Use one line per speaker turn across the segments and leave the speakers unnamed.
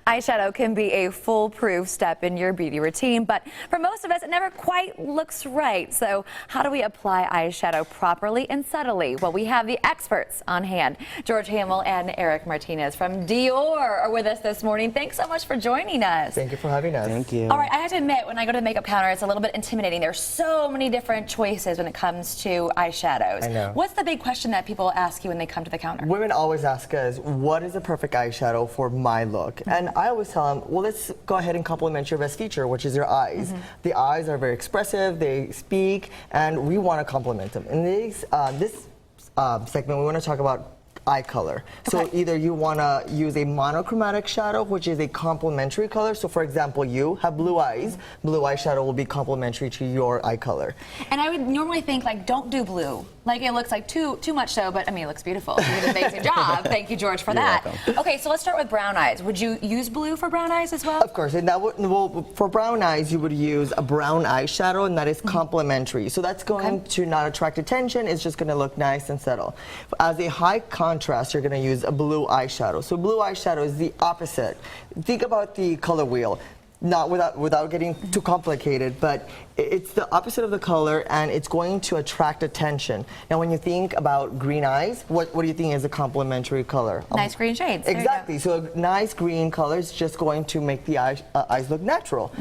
Eyeshadow can be a foolproof step in your beauty routine, but for most of us, it never quite looks right. So how do we apply eyeshadow properly and subtly? Well, we have the experts on hand. George Hamill and Eric Martinez from Dior are with us this morning. Thanks so much for joining us.
Thank you for having us.
Thank you.
All right, I have to admit, when I go to the makeup counter, it's a little bit intimidating. There's so many different choices when it comes to eyeshadows.
I know.
What's the big question that people ask you when they come to the counter?
Women always ask us, what is the perfect eyeshadow for my look? And I always tell them, well, let's go ahead and complement your best feature, which is your eyes. The eyes are very expressive, they speak, and we want to complement them. In this segment, we want to talk about eye color. So either you want to use a monochromatic shadow, which is a complementary color. So for example, you have blue eyes. Blue eyeshadow will be complementary to your eye color.
And I would normally think, like, don't do blue. Like, it looks like too much so, but I mean, it looks beautiful. You did an amazing job. Thank you, George, for that.
Welcome.
Okay, so let's start with brown eyes. Would you use blue for brown eyes as well?
Of course, and that would, well, for brown eyes, you would use a brown eyeshadow, and that is complementary. So that's going to not attract attention. It's just going to look nice and subtle. As a high contrast, you're going to use a blue eyeshadow. So blue eyeshadow is the opposite. Think about the color wheel. Not without getting too complicated, but it's the opposite of the color, and it's going to attract attention. Now, when you think about green eyes, what do you think is a complementary color?
Nice green shades.
Exactly. So a nice green color is just going to make the eyes look natural.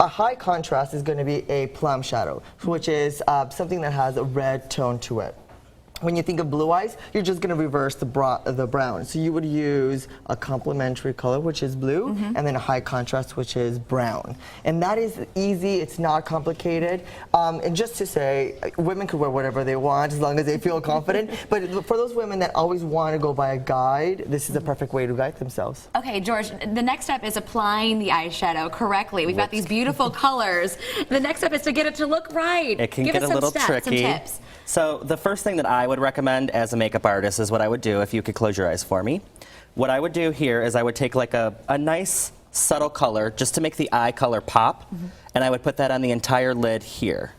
A high contrast is going to be a plum shadow, which is something that has a red tone to it. When you think of blue eyes, you're just going to reverse the brown. So you would use a complementary color, which is blue, and then a high contrast, which is brown. And that is easy. It's not complicated. And just to say, women could wear whatever they want as long as they feel confident. But for those women that always want to go by a guide, this is the perfect way to guide themselves.
Okay, George, the next step is applying the eyeshadow correctly. We've got these beautiful colors. The next step is to get it to look right.
It can
Give
get
us
a little
some steps,
tricky.
some tips.
So the first thing that I would recommend as a makeup artist is what I would do, if you could close your eyes for me. What I would do here is I would take like a nice subtle color just to make the eye color pop, and I would put that on the entire lid here.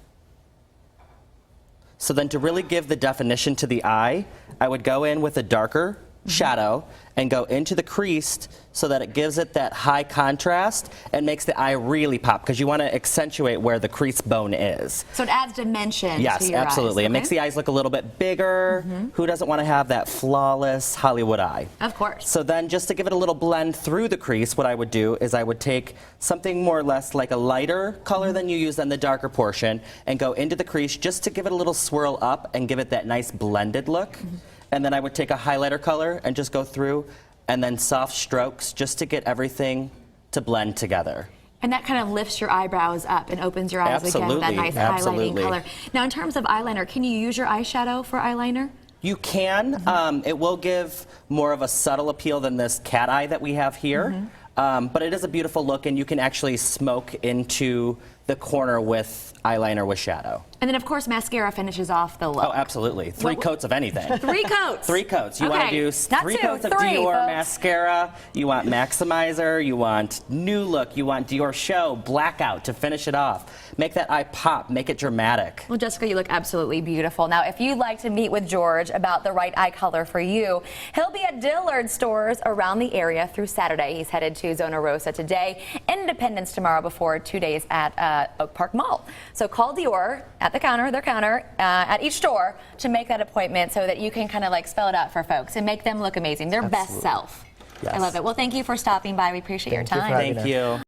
So then to really give the definition to the eye, I would go in with a darker shadow and go into the crease so that it gives it that high contrast and makes the eye really pop, because you want to accentuate where the crease bone is.
So it adds dimension to
Yes,
your
absolutely.
eyes.
It makes the eyes look a little bit bigger. Who doesn't want to have that flawless Hollywood eye?
Of course.
So then just to give it a little blend through the crease, what I would do is I would take something more or less like a lighter color than you use on the darker portion and go into the crease just to give it a little swirl up and give it that nice blended look. And then I would take a highlighter color and just go through, and then soft strokes just to get everything to blend together.
And that kind of lifts your eyebrows up and opens your eyes again with that nice highlighting color. Now, in terms of eyeliner, can you use your eyeshadow for eyeliner?
You can. It will give more of a subtle appeal than this cat eye that we have here. But it is a beautiful look, and you can actually smoke into the corner with eyeliner with shadow.
And then, of course, mascara finishes off the look.
Oh, absolutely. Three coats of anything.
3 coats?
3 coats. You want to do 3 coats of Dior mascara. You want Maximizer. You want New Look. You want Dior Show Blackout to finish it off. Make that eye pop. Make it dramatic.
Well, Jessica, you look absolutely beautiful. Now, if you'd like to meet with George about the right eye color for you, he'll be at Dillard stores around the area through Saturday. He's headed to Zona Rosa today, Independence tomorrow, before 2 days at Oak Park Mall. So call Dior at the counter, their counter, at each store to make that appointment so that you can kind of like spell it out for folks and make them look amazing, their best self.
Yes.
I love it. Well, thank you for stopping by. We appreciate your time.
Thank you.